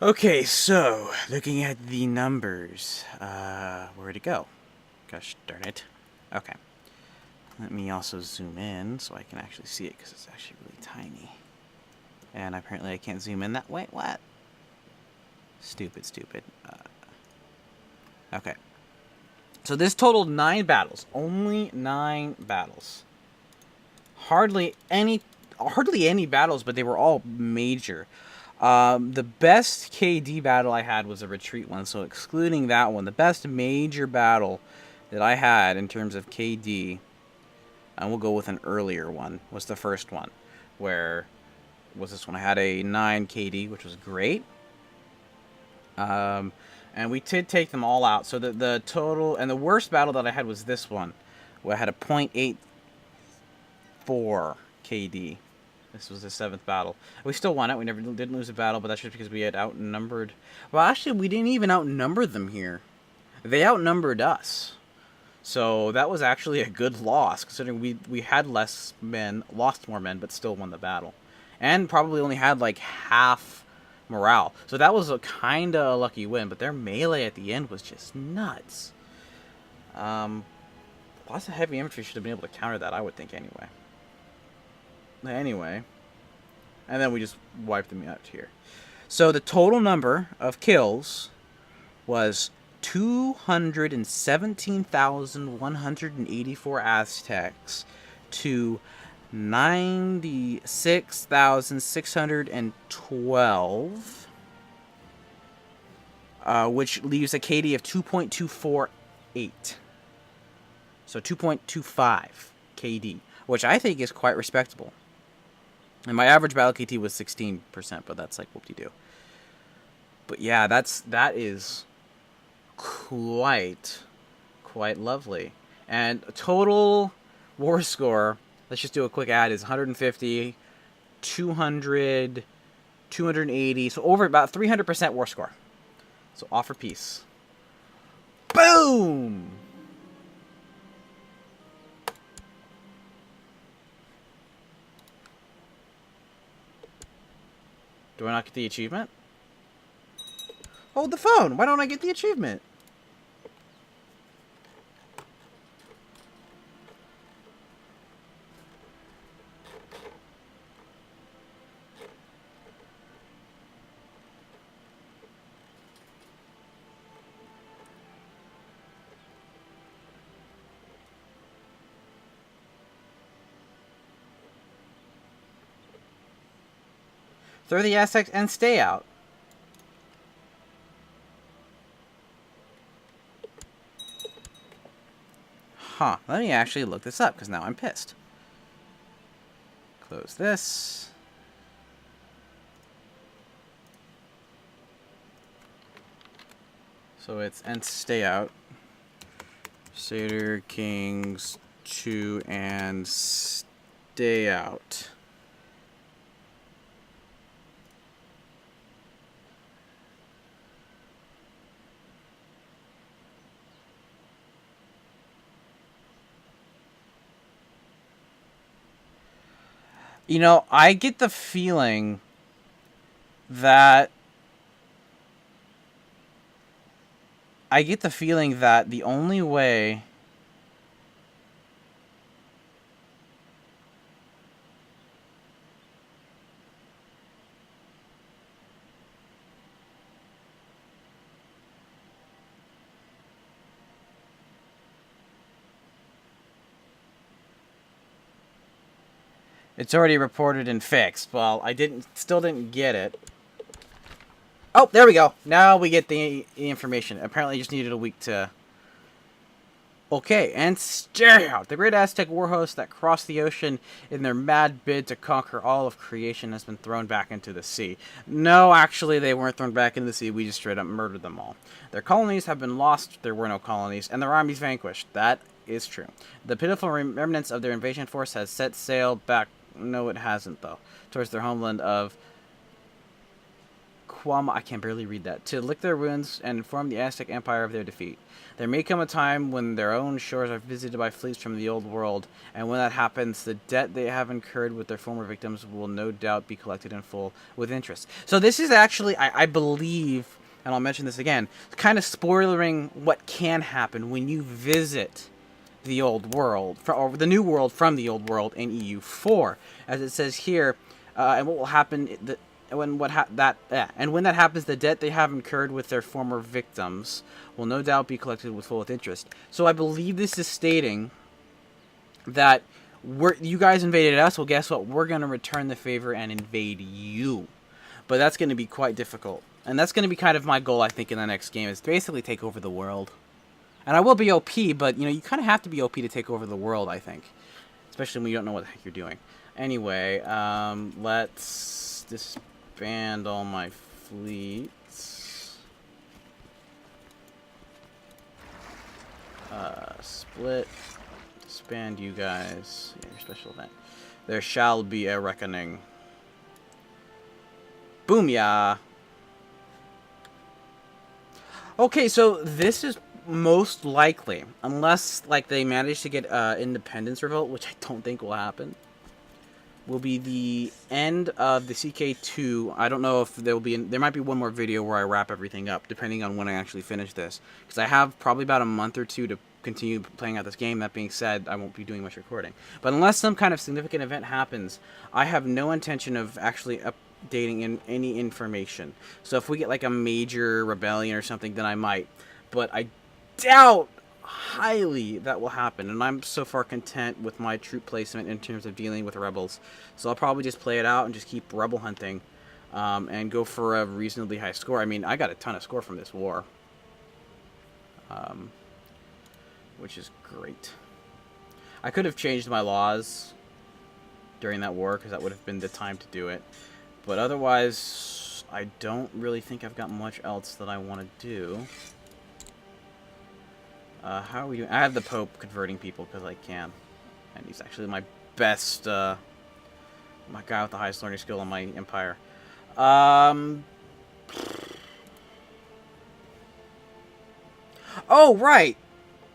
Okay, so looking at the numbers, where'd it go? Gosh darn it. Okay, let me also zoom in so I can actually see it because it's actually really tiny. And apparently I can't zoom in that way. What? Stupid, stupid. Okay. So this totaled 9 battles. Only 9 battles. Hardly any battles, but they were all major. The best KD battle I had was a retreat one, so excluding that one, the best major battle that I had in terms of KD, and we'll go with an earlier one, was the first one, where was this one? I had a 9 KD, which was great. And we did take them all out. So the total, and the worst battle that I had was this one, where I had a .84 KD. This was the 7th battle. We still won it. We never did lose a battle, but that's just because we had outnumbered. Well, actually, we didn't even outnumber them here. They outnumbered us. So that was actually a good loss, considering we had less men, lost more men, but still won the battle. And probably only had like half morale. So that was a kind of a lucky win, but their melee at the end was just nuts. Lots of heavy infantry should have been able to counter that, I would think, anyway. Anyway. And then we just wiped them out here. So the total number of kills was 217,184 Aztecs to 96,612, which leaves a KD of 2.248. So 2.25 KD, which I think is quite respectable. And my average battle KT was 16%, but that's like whoop-de-doo. But yeah, that is quite lovely. And total war score, let's just do a quick add, is 150, 200, 280, so over about 300% war score. So offer peace. Boom! Do I not get the achievement? Hold the phone. Why don't I get the achievement? Throw the Aztecs and stay out. Huh. Let me actually look this up, because now I'm pissed. Close this. So it's and stay out. Crusader, Kings 2, and stay out. You know, I get the feeling that the only way it's already reported and fixed. Well, I still didn't get it. Oh, there we go. Now we get the information. Apparently, just needed a week to. Okay, and stare out. The great Aztec warhost that crossed the ocean in their mad bid to conquer all of creation has been thrown back into the sea. No, actually, they weren't thrown back into the sea. We just straight up murdered them all. Their colonies have been lost. There were no colonies, and their armies vanquished. That is true. The pitiful remnants of their invasion force has set sail back. No, it hasn't, though. Towards their homeland of Quam, I can barely read that, to lick their wounds and inform the Aztec Empire of their defeat. There may come a time when their own shores are visited by fleets from the old world, and when that happens, the debt they have incurred with their former victims will no doubt be collected in full with interest. So this is actually, I believe, and I'll mention this again, kind of spoilering what can happen when you visit the old world, or the new world from the old world in EU4, as it says here, and what will happen when that happens, the debt they have incurred with their former victims will no doubt be collected with full interest. So I believe this is stating that you guys invaded us. Well, guess what? We're going to return the favor and invade you. But that's going to be quite difficult, and that's going to be kind of my goal, I think, in the next game, is to basically take over the world. And I will be OP, but you kind of have to be OP to take over the world, I think, especially when you don't know what the heck you're doing. Anyway, let's disband all my fleets. Split. Disband you guys. Yeah, your special event. There shall be a reckoning. Boom-ya! Okay, so this is most likely, unless like they manage to get independence revolt, which I don't think will happen, will be the end of the CK2. I don't know if there will be. There might be one more video where I wrap everything up, depending on when I actually finish this, because I have probably about a month or two to continue playing out this game. That being said, I won't be doing much recording. But unless some kind of significant event happens, I have no intention of actually updating in any information. So if we get like a major rebellion or something, then I might. But I doubt highly that will happen, and I'm so far content with my troop placement in terms of dealing with rebels. So I'll probably just play it out and just keep rebel hunting, and go for a reasonably high score. I mean, I got a ton of score from this war, which is great. I could have changed my laws during that war, because that would have been the time to do it. But otherwise, I don't really think I've got much else that I want to do. How are we doing? I have the Pope converting people because I can. And he's actually my best, my guy with the highest learning skill in my empire. Oh, right!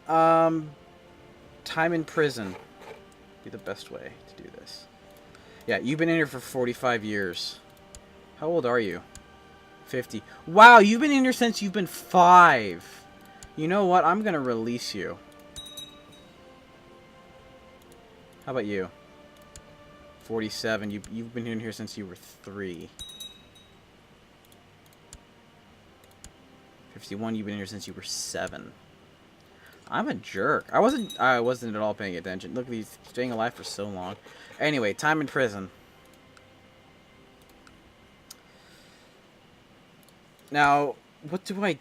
Time in prison. Be the best way to do this. Yeah, you've been in here for 45 years. How old are you? 50. Wow, you've been in here since you've been 5. You know what? I'm going to release you. How about you? 47. You've been in here since you were 3. 51. You've been in here since you were 7. I'm a jerk. I wasn't at all paying attention. Look at these, staying alive for so long. Anyway, time in prison. Now, what do I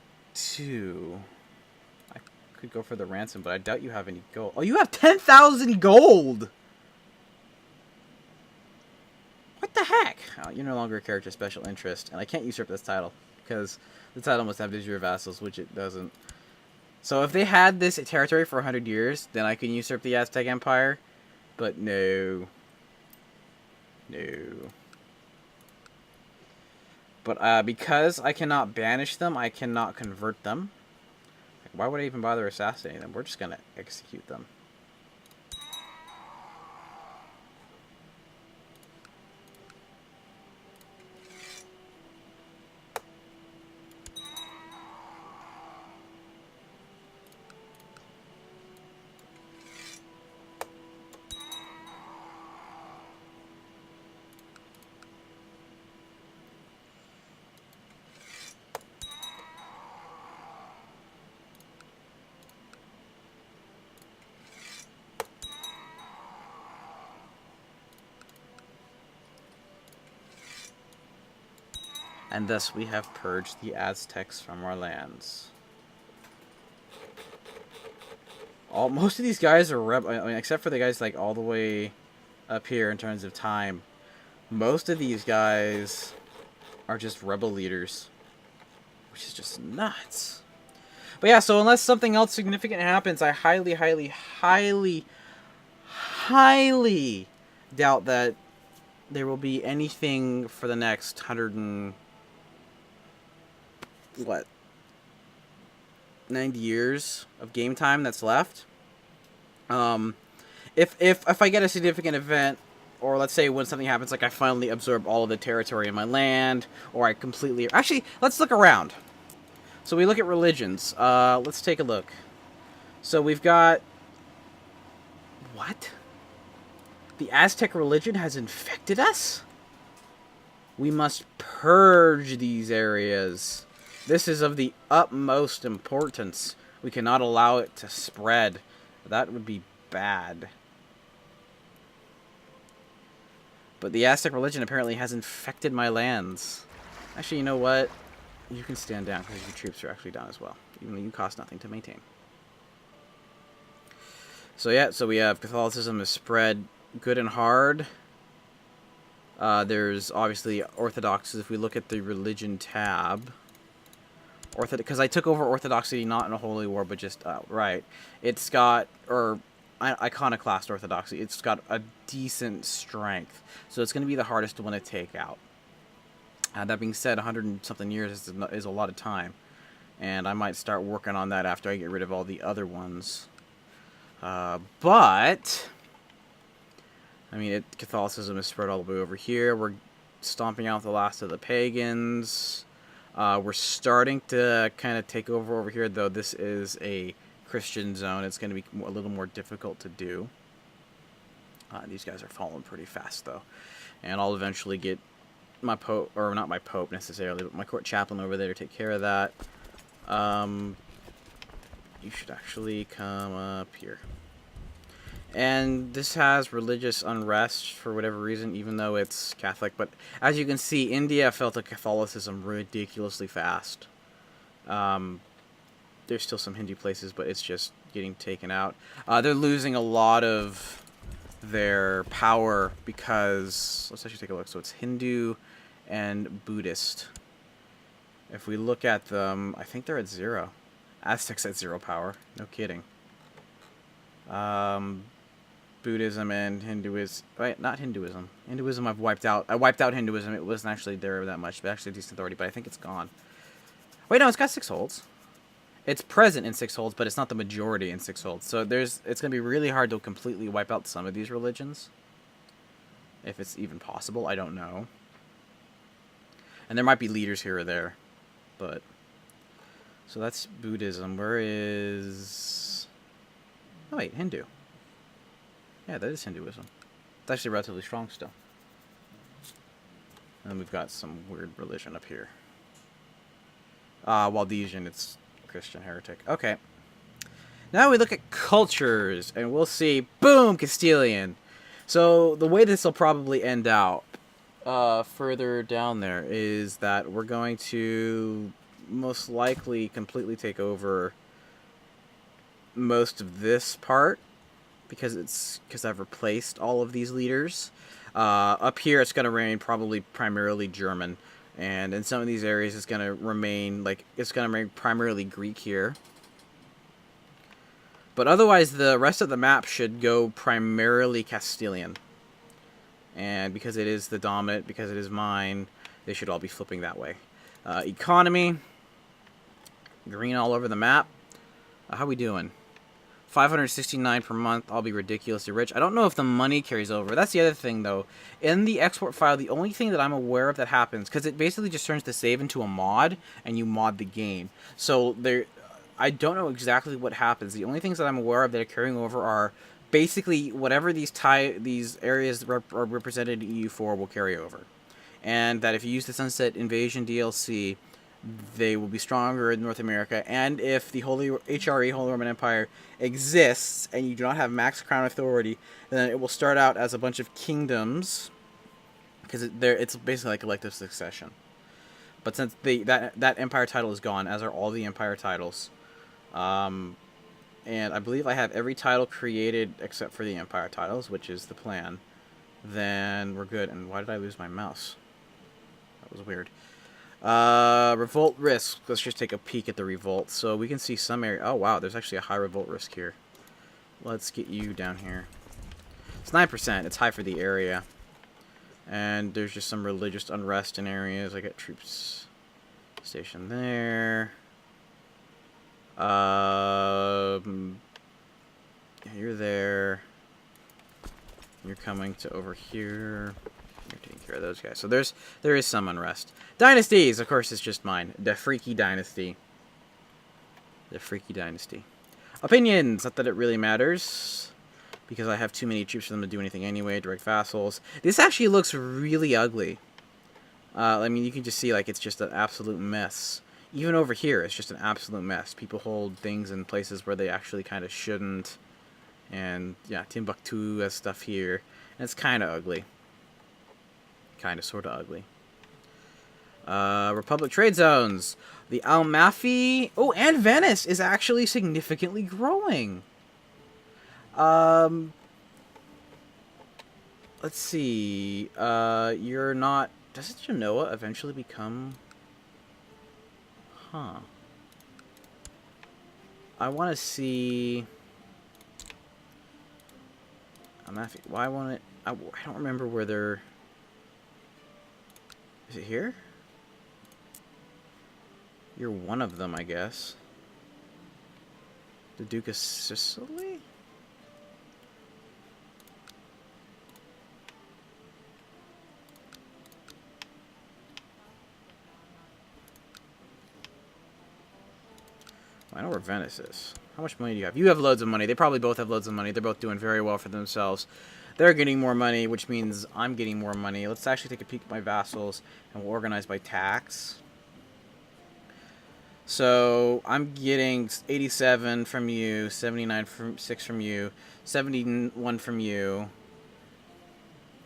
do? Could go for the ransom, but I doubt you have any gold. Oh, you have 10,000 gold! What the heck? Oh, you're no longer a character of special interest, and I can't usurp this title, because the title must have vizier vassals, which it doesn't. So if they had this territory for 100 years, then I can usurp the Aztec Empire, but no. No. But because I cannot banish them, I cannot convert them. Why would I even bother assassinating them? We're just going to execute them. And thus we have purged the Aztecs from our lands. Most of these guys are I mean, except for the guys like all the way up here in terms of time. Most of these guys are just rebel leaders, which is just nuts. But yeah, so unless something else significant happens, I highly, highly, highly, highly doubt that there will be anything for the next 100 and what, 90 years of game time that's left. If I get a significant event, or let's say when something happens, like I finally absorb all of the territory in my land, or I completely... Actually, let's look around. So we look at religions. Let's take a look. So we've got... What? The Aztec religion has infected us? We must purge these areas. This is of the utmost importance. We cannot allow it to spread. That would be bad. But the Aztec religion apparently has infected my lands. Actually, you know what? You can stand down because your troops are actually down as well, even though you cost nothing to maintain. So yeah, so we have Catholicism is spread good and hard. There's obviously Orthodox. If we look at the religion tab, because I took over Orthodoxy not in a holy war, but just right. It's got iconoclast Orthodoxy. It's got a decent strength, so it's going to be the hardest one to take out. That being said, 100 and something years is a lot of time, and I might start working on that after I get rid of all the other ones. But I mean, Catholicism is spread all the way over here. We're stomping out the last of the pagans. We're starting to kind of take over here, though this is a Christian zone. It's going to be a little more difficult to do. These guys are falling pretty fast, though. And I'll eventually get my pope, or not my pope necessarily, but my court chaplain over there to take care of that. You should actually come up here. And this has religious unrest for whatever reason, even though it's Catholic. But as you can see, India fell to Catholicism ridiculously fast. There's still some Hindu places, but it's just getting taken out. They're losing a lot of their power because... Let's actually take a look. So it's Hindu and Buddhist. If we look at them, I think they're at 0. Aztecs at 0 power. No kidding. Buddhism and Hinduism. Right, not Hinduism. Hinduism I've wiped out. I wiped out Hinduism. It wasn't actually there that much. But actually decent authority, but I think it's gone. Wait, no, it's got 6 holds. It's present in 6 holds, but it's not the majority in 6 holds. So it's going to be really hard to completely wipe out some of these religions. If it's even possible, I don't know. And there might be leaders here or there. But... So that's Buddhism. Where is... Oh, wait, Hindu. Yeah, that is Hinduism. It's actually relatively strong still. And then we've got some weird religion up here. Waldesian, it's Christian heretic. Okay. Now we look at cultures, and we'll see, boom, Castilian. So the way this will probably end out further down there is that we're going to most likely completely take over most of this part because I've replaced all of these leaders. Up here it's going to remain probably primarily German, and in some of these areas it's going to remain primarily Greek here. But otherwise the rest of the map should go primarily Castilian. And because it is the dominant, because it is mine, they should all be flipping that way. Economy, green all over the map. How we doing? 569 per month. I'll be ridiculously rich. I don't know if the money carries over. That's the other thing, though. In the export file, the only thing that I'm aware of that happens, because it basically just turns the save into a mod, and you mod the game. So I don't know exactly what happens. The only things that I'm aware of that are carrying over are basically whatever these areas are represented in EU4 will carry over. And that if you use the Sunset Invasion DLC, they will be stronger in North America. And if the HRE, Holy Roman Empire, exists and you do not have max crown authority, then it will start out as a bunch of kingdoms, because it's basically like elective succession. But since that empire title is gone, as are all the empire titles, and I believe I have every title created except for the empire titles, which is the plan, then we're good. And why did I lose my mouse? That was weird. Revolt risk. Let's just take a peek at the revolt. So we can see some area. Oh, wow. There's actually a high revolt risk here. Let's get you down here. It's 9%. It's high for the area. And there's just some religious unrest in areas. I got troops Station there. You're there. You're coming to over here. You're taking care of those guys. So there is some unrest. Dynasties, of course, it's just mine. The Freaky Dynasty. The Freaky Dynasty. Opinions. Not that it really matters, because I have too many troops for them to do anything anyway. Direct vassals. This actually looks really ugly. I mean, you can just see, like, it's just an absolute mess. Even over here, it's just an absolute mess. People hold things in places where they actually kind of shouldn't. And, yeah, Timbuktu has stuff here. And it's kind of ugly. Kind of, sort of ugly. Republic trade zones. The Almaty... Oh, and Venice is actually significantly growing. Let's see. You're not... Doesn't Genoa eventually become... Huh. I want to see... Almaty... Why won't it... I don't remember where they're... Is it here? You're one of them, I guess. The Duke of Sicily? I know where Venice is. How much money do you have? You have loads of money. They probably both have loads of money. They're both doing very well for themselves. They're getting more money, which means I'm getting more money. Let's actually take a peek at my vassals, and we'll organize by tax. So I'm getting 87 from you, 79 from 6 from you, 71 from you.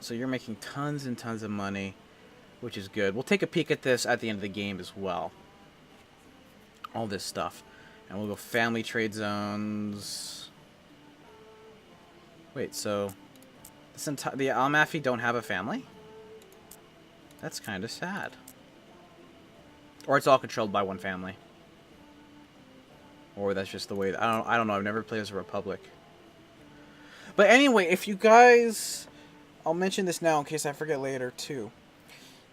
So you're making tons and tons of money, which is good. We'll take a peek at this at the end of the game as well. All this stuff. And we'll go family trade zones. Wait, so the Almaty don't have a family? That's kind of sad. Or it's all controlled by one family. Or that's just the way... I don't know. I've never played as a republic. But anyway, if you guys... I'll mention this now in case I forget later, too.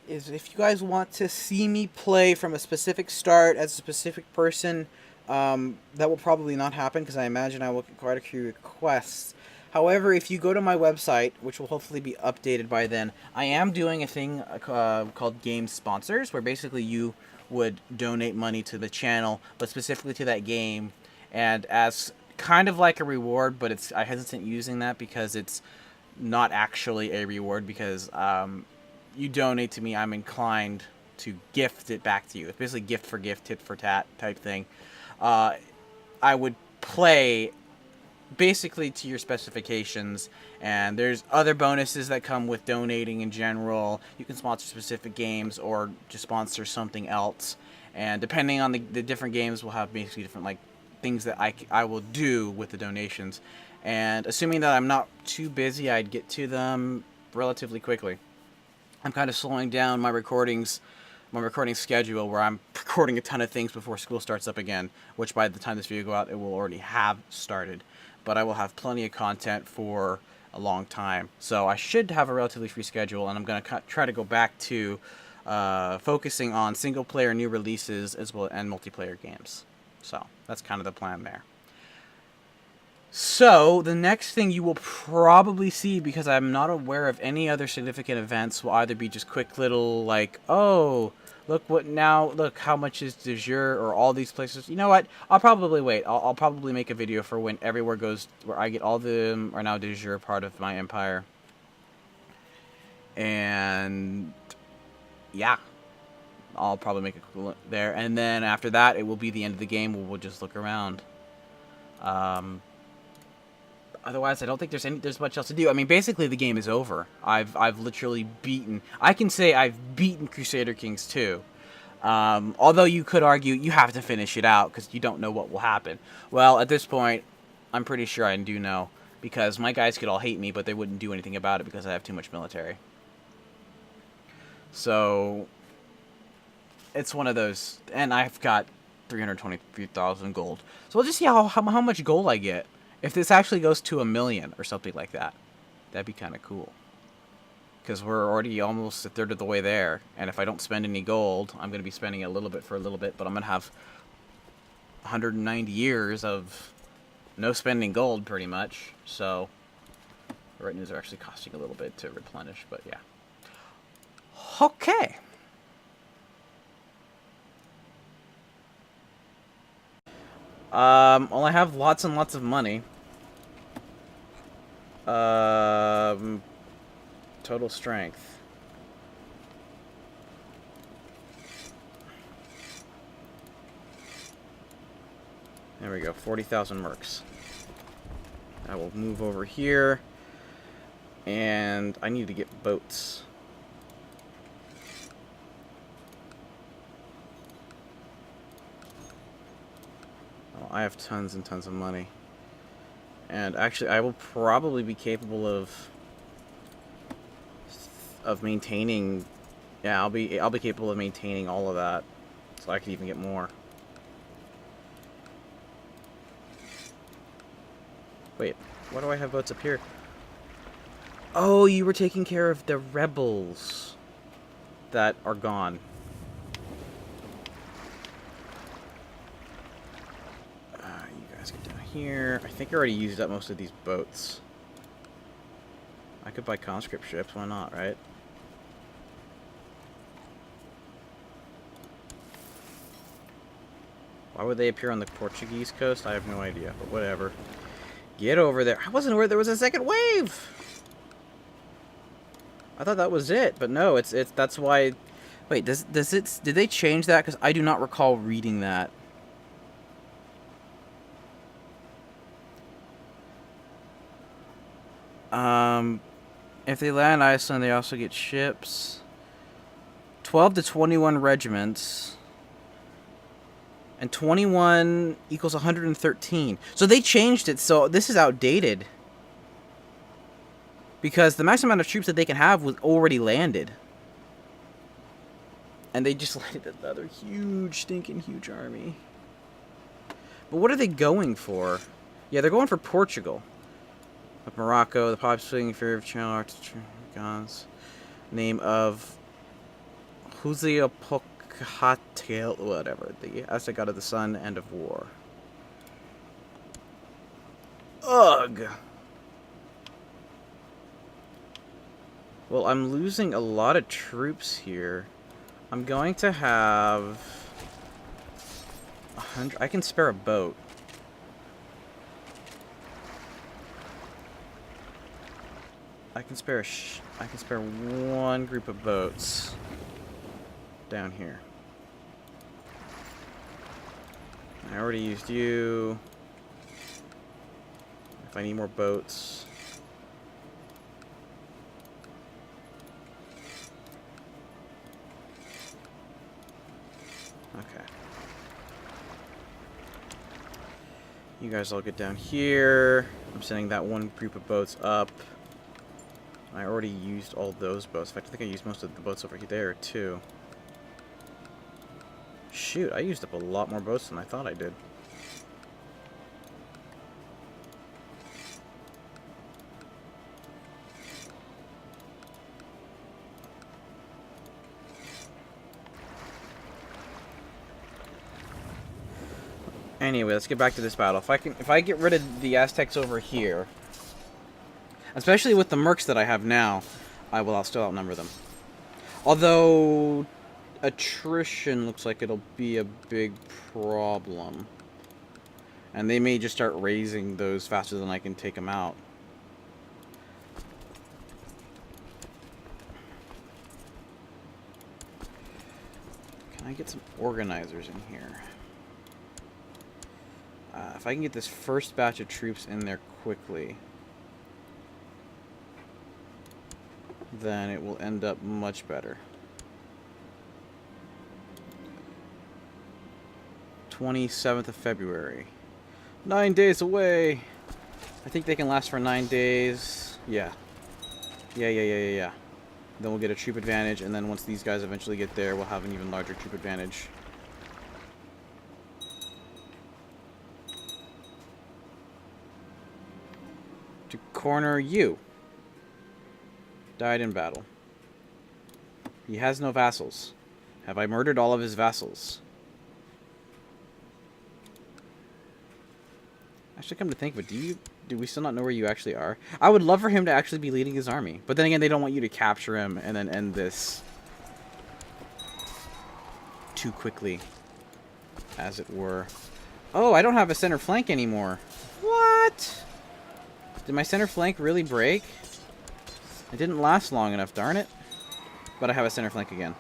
Is if you guys want to see me play from a specific start as a specific person, that will probably not happen because I imagine I will get quite a few requests. However, if you go to my website, which will hopefully be updated by then, I am doing a thing called Game Sponsors, where basically you would donate money to the channel, but specifically to that game, and as kind of like a reward, but I hesitant using that because it's not actually a reward, because you donate to me, I'm inclined to gift it back to you. It's basically gift for gift, tit for tat type thing. I would play basically to your specifications, and there's other bonuses that come with donating in general. You can sponsor specific games or just sponsor something else, and depending on the different games, we'll have basically different like things that I will do with the donations, and assuming that I'm not too busy, I'd get to them relatively quickly. I'm kind of slowing down my recording schedule, where I'm recording a ton of things before school starts up again, which by the time this video goes out, it will already have started. But I will have plenty of content for a long time. So I should have a relatively free schedule, and I'm going to try to go back to focusing on single-player new releases as well and multiplayer games. So that's kind of the plan there. So the next thing you will probably see, because I'm not aware of any other significant events, will either be just quick little like, oh, look how much is de jure, or all these places. You know what? I'll probably wait. I'll probably make a video for when everywhere goes, where I get all of them are now de jure part of my empire. And yeah, I'll probably make a quick look there. And then after that, it will be the end of the game where we'll just look around. Otherwise, I don't think there's much else to do. I mean, basically, the game is over. I've literally beaten... I can say I've beaten Crusader Kings 2. Although you could argue you have to finish it out because you don't know what will happen. Well, at this point, I'm pretty sure I do know, because my guys could all hate me, but they wouldn't do anything about it because I have too much military. So, it's one of those... And I've got 323,000 gold. So we'll just see how much gold I get. If this actually goes to 1 million or something like that, that'd be kind of cool. because we're already almost a third of the way there. And if I don't spend any gold, I'm going to be spending a little bit for a little bit, but I'm going to have 190 years of no spending gold, pretty much. So, the retinues are actually costing a little bit to replenish, but yeah. Okay. Well, I have lots and lots of money. Total strength. There we go, 40,000 mercs. I will move over here, and I need to get boats. Oh, I have tons and tons of money. And actually, I will probably be capable of maintaining. Yeah, I'll be capable of maintaining all of that, so I could even get more. Wait, why do I have boats up here? Oh, you were taking care of the rebels that are gone. You guys get down here. I think I already used up most of these boats. I could buy conscript ships, why not, right? Why would they appear on the Portuguese coast? I have no idea, but whatever. Get over there. I wasn't aware there was a second wave! I thought that was it, but no, it's that's why... Wait, did they change that? Because I do not recall reading that. If they land Iceland, they also get ships. 12 to 21 regiments. And 21 equals 113. So they changed it, so this is outdated. Because the maximum amount of troops that they can have was already landed. And they just landed another huge, stinking huge army. But what are they going for? Yeah, they're going for Portugal. Of Morocco, the populating in fear of channel arts, guns. Name of Huitzilopochtli, whatever. The Aztec god of the sun and of war. Ugh! Well, I'm losing a lot of troops here. I'm going to have 100. I can spare a boat. I can spare one group of boats down here. I already used you. If I need more boats. Okay. You guys all get down here. I'm sending that one group of boats up. I already used all those boats. In fact, I think I used most of the boats over there, too. Shoot, I used up a lot more boats than I thought I did. Anyway, let's get back to this battle. If I get rid of the Aztecs over here, especially with the mercs that I have now, I'll still outnumber them. Although attrition looks like it'll be a big problem. And they may just start raising those faster than I can take them out. Can I get some organizers in here? If I can get this first batch of troops in there quickly, then it will end up much better. 27th of February. 9 days away. I think they can last for 9 days. Yeah. Yeah. Then we'll get a troop advantage, and then once these guys eventually get there, we'll have an even larger troop advantage. To corner you. Died in battle. He has no vassals. Have I murdered all of his vassals? Actually, come to think of it, do we still not know where you actually are? I would love for him to actually be leading his army. But then again, they don't want you to capture him and then end this too quickly, as it were. Oh, I don't have a center flank anymore. What? Did my center flank really break? It didn't last long enough, darn it. But I have a center flank again.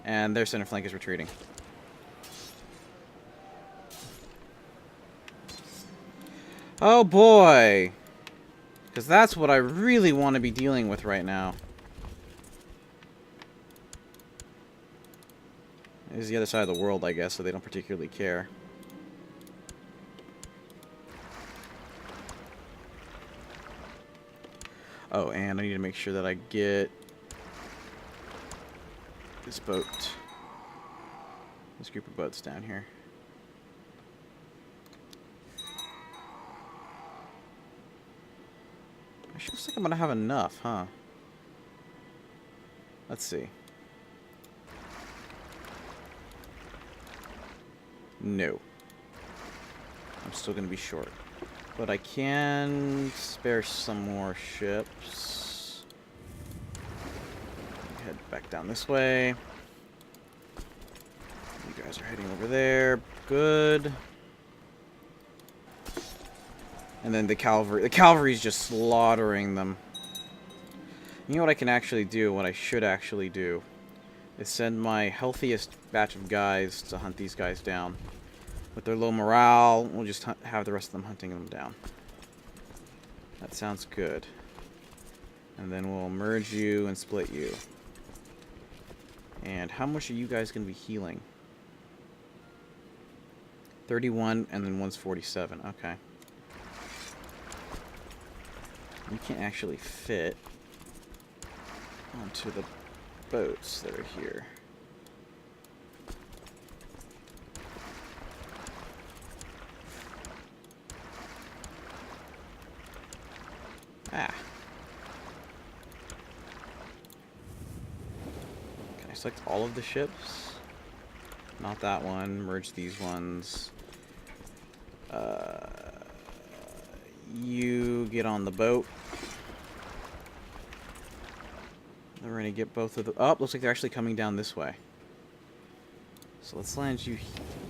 And their center flank is retreating. Oh boy! Because that's what I really want to be dealing with right now. This is the other side of the world, I guess, so they don't particularly care. Oh, and I need to make sure that I get this boat. This group of boats down here. I should think I'm gonna have enough, huh? Let's see. No. I'm still gonna be short. But I can spare some more ships. Head back down this way. You guys are heading over there. Good. And then the cavalry. The cavalry's just slaughtering them. You know what I can actually do? What I should actually do is send my healthiest batch of guys to hunt these guys down. With their low morale, we'll just have the rest of them hunting them down. That sounds good. And then we'll merge you and split you. And how much are you guys going to be healing? 31, and then one's 47. Okay. You can't actually fit onto the boats that are here. Ah. Can I select all of the ships? Not that one. Merge these ones. You get on the boat. Then we're gonna get both of the... Oh, looks like they're actually coming down this way. So let's land you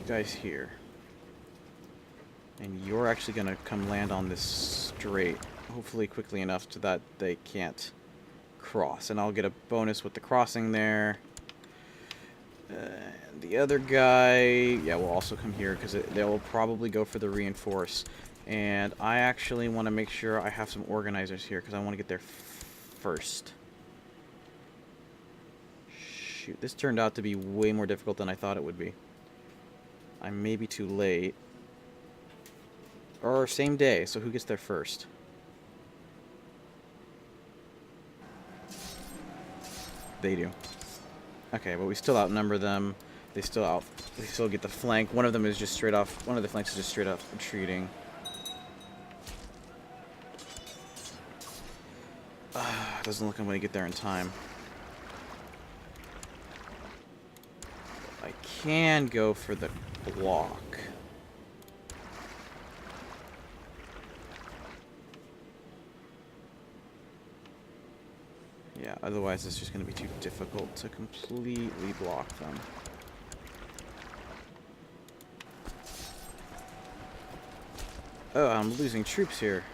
guys here. And you're actually gonna come land on this strait. Hopefully quickly enough so that they can't cross. And I'll get a bonus with the crossing there. The other guy... Yeah, will also come here because they will probably go for the reinforce. And I actually want to make sure I have some organizers here because I want to get there first. Shoot, this turned out to be way more difficult than I thought it would be. I may be too late. Or same day, so who gets there first? They do. Okay, but we still outnumber them. They still get the flank. One of them is just straight off. One of the flanks is just straight off retreating. Doesn't look like I'm going to get there in time. I can go for the block. Yeah, otherwise it's just going to be too difficult to completely block them. Oh, I'm losing troops here.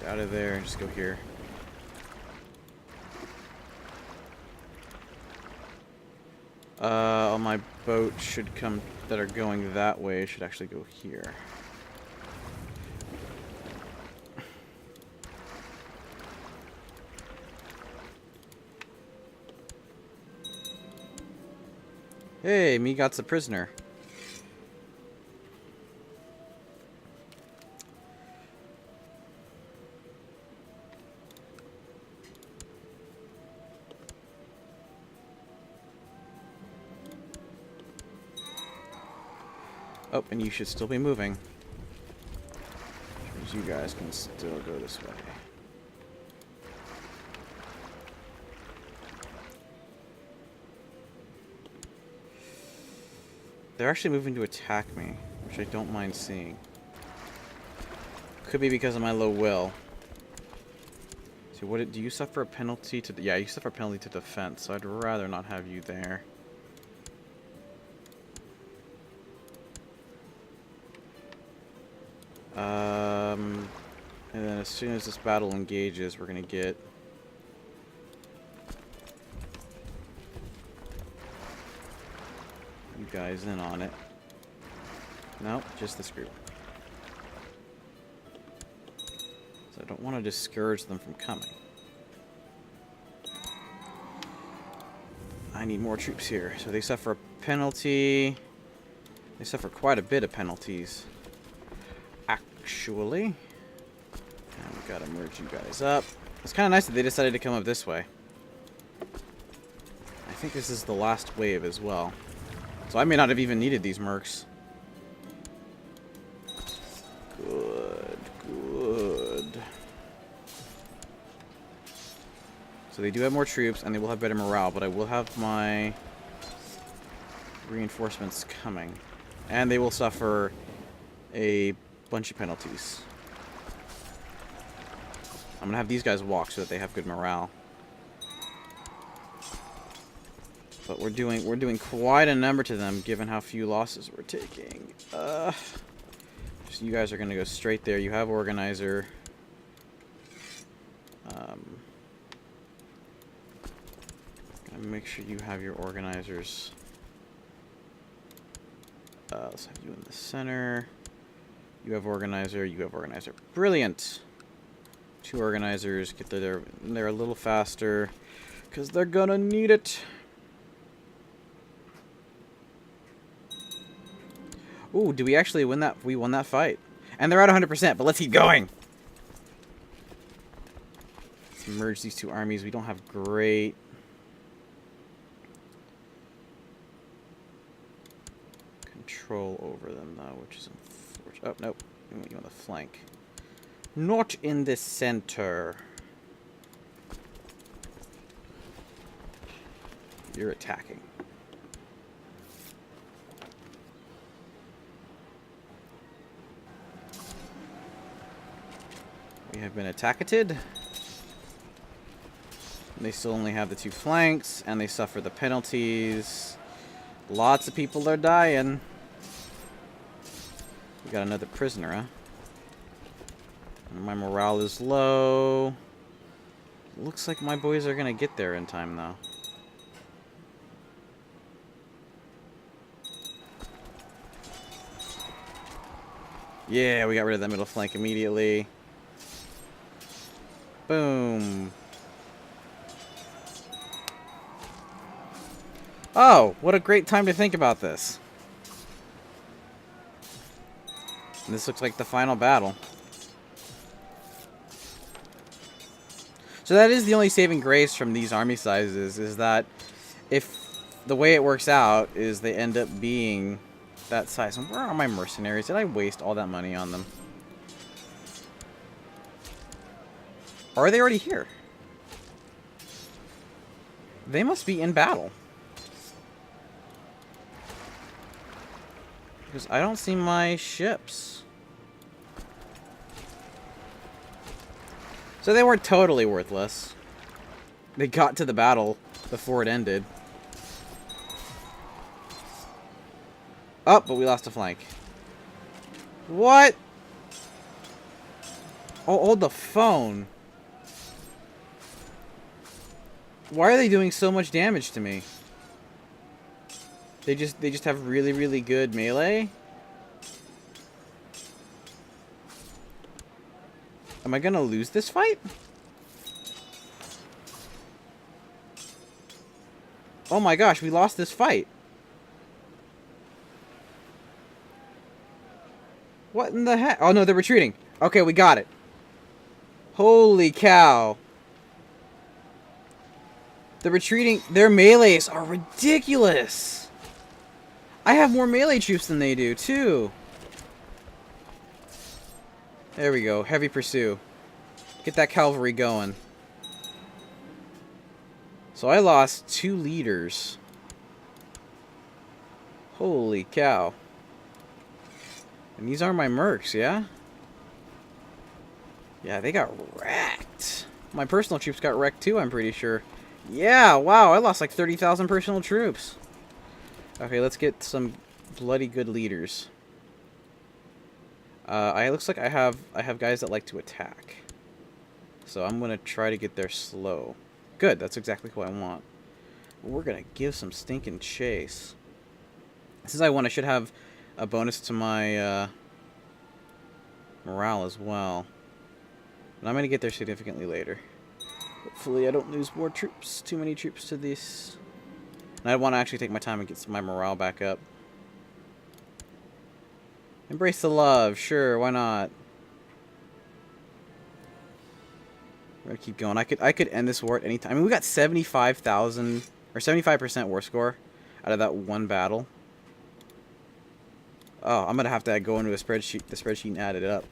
Get out of there and just go here. All my boats should come that are going that way should actually go here. Hey, me got the prisoner. Oh, and you should still be moving. Which means you guys can still go this way. They're actually moving to attack me, which I don't mind seeing. Could be because of my low will. So what do you suffer a penalty to... Yeah, you suffer a penalty to defense, so I'd rather not have you there. And then as soon as this battle engages, we're gonna get... you guys in on it. Nope, just this group. So I don't want to discourage them from coming. I need more troops here. So they suffer a penalty. They suffer quite a bit of penalties. Actually. And we gotta merge you guys up. It's kind of nice that they decided to come up this way. I think this is the last wave as well. So I may not have even needed these mercs. Good, good. So they do have more troops, and they will have better morale, but I will have my reinforcements coming. And they will suffer a bunch of penalties. I'm gonna have these guys walk so that they have good morale. But we're doing quite a number to them, given how few losses we're taking. Just you guys are gonna go straight there. You have organizer. Gotta make sure you have your organizers. Let's have you in the center. You have organizer. You have organizer. Brilliant. 2 organizers. Get there. They're a little faster, because they're gonna need it. Ooh, did we actually win that? We won that fight. And they're at 100%, but let's keep going. Let's merge these 2 armies. We don't have great... control over them, though, which is unfortunate. Oh, nope. We want you on the flank. Not in the center. You're attacking. We have been attacked. They still only have the 2 flanks, and they suffer the penalties. Lots of people are dying. We got another prisoner, huh? And my morale is low. Looks like my boys are gonna get there in time, though. Yeah, we got rid of that middle flank immediately. Boom. Oh, what a great time to think about this. And this looks like the final battle. So that is the only saving grace from these army sizes, is that if the way it works out is they end up being that size. And where are my mercenaries? Did I waste all that money on them? Or are they already here? They must be in battle. Because I don't see my ships. So they weren't totally worthless. They got to the battle before it ended. Oh, but we lost a flank. What? Oh, hold the phone. Why are they doing so much damage to me? They just have really, really good melee? Am I gonna lose this fight? Oh my gosh, we lost this fight. What in the heck? Oh no, they're retreating. Okay, we got it. Holy cow. They're retreating. Their melees are ridiculous. I have more melee troops than they do, too. There we go. Heavy pursue. Get that cavalry going. So I lost 2 leaders. Holy cow. And these are my mercs, yeah? Yeah, they got wrecked. My personal troops got wrecked too, I'm pretty sure. Yeah, wow, I lost like 30,000 personal troops. Okay, let's get some bloody good leaders. I looks like I have guys that like to attack. So I'm gonna try to get there slow. Good, that's exactly what I want. We're gonna give some stinking chase. Since I won, I should have a bonus to my morale as well. But I'm gonna get there significantly later. Hopefully I don't lose more troops, too many troops to this. And I want to actually take my time and get my morale back up. Embrace the love, sure, why not? We're gonna keep going. I could end this war at any time. I mean, we got 75,000 or 75% war score out of that one battle. Oh, I'm gonna have to go into the spreadsheet and add it up.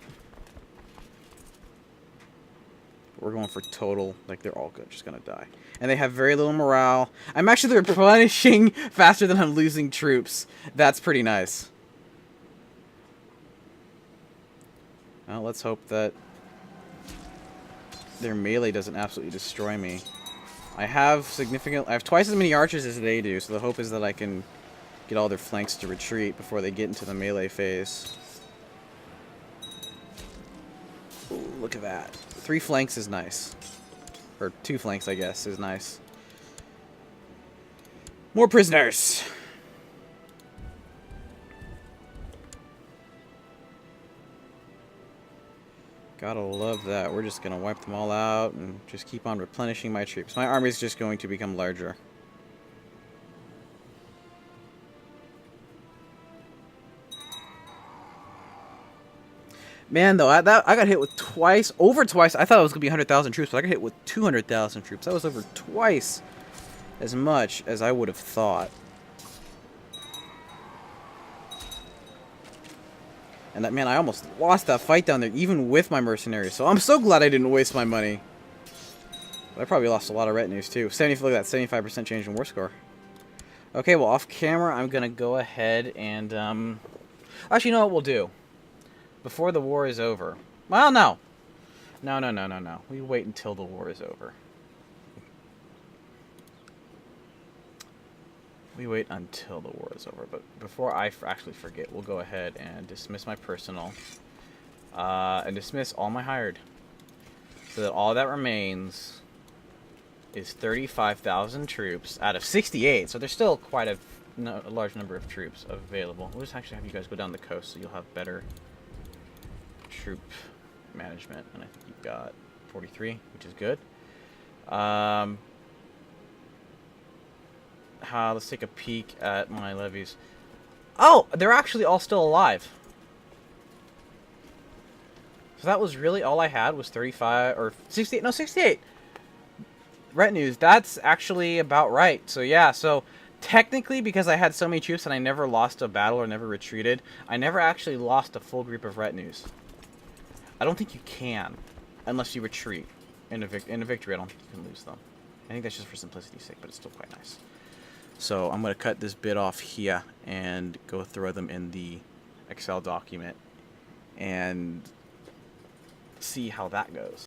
We're going for total, like they're all good, just gonna die. And they have very little morale. I'm actually replenishing faster than I'm losing troops. That's pretty nice. Well, let's hope that their melee doesn't absolutely destroy me. I have twice as many archers as they do, so the hope is that I can get all their flanks to retreat before they get into the melee phase. Ooh, look at that. 3 flanks is nice. Or 2 flanks, I guess, is nice. More prisoners! Gotta love that. We're just gonna wipe them all out and just keep on replenishing my troops. My army is just going to become larger. Man, though, I got hit with over twice. I thought it was going to be 100,000 troops, but I got hit with 200,000 troops. That was over twice as much as I would have thought. And that, man, I almost lost that fight down there, even with my mercenaries. So I'm so glad I didn't waste my money. But I probably lost a lot of retinues, too. Look at that, 75% change in war score. Okay, well, off camera, I'm going to go ahead and, actually, you know what we'll do? Before the war is over. Well, no. No. We wait until the war is over. We wait until the war is over. But before I actually forget, we'll go ahead and dismiss my personal. And dismiss all my hired. So that all that remains is 35,000 troops out of 68. So there's still quite a large number of troops available. We'll just actually have you guys go down the coast so you'll have better troop management, and I think you've got 43, which is good. Let's take a peek at my levies. Oh, they're actually all still alive. So that was really all I had was 35 or 68. No, 68 retinues. That's actually about right. So yeah, so technically, because I had so many troops and I never lost a battle or never retreated, I never actually lost a full group of retinues. I don't think you can, unless you retreat. In a victory, I don't think you can lose them. I think that's just for simplicity's sake, but it's still quite nice. So I'm going to cut this bit off here and go throw them in the Excel document and see how that goes.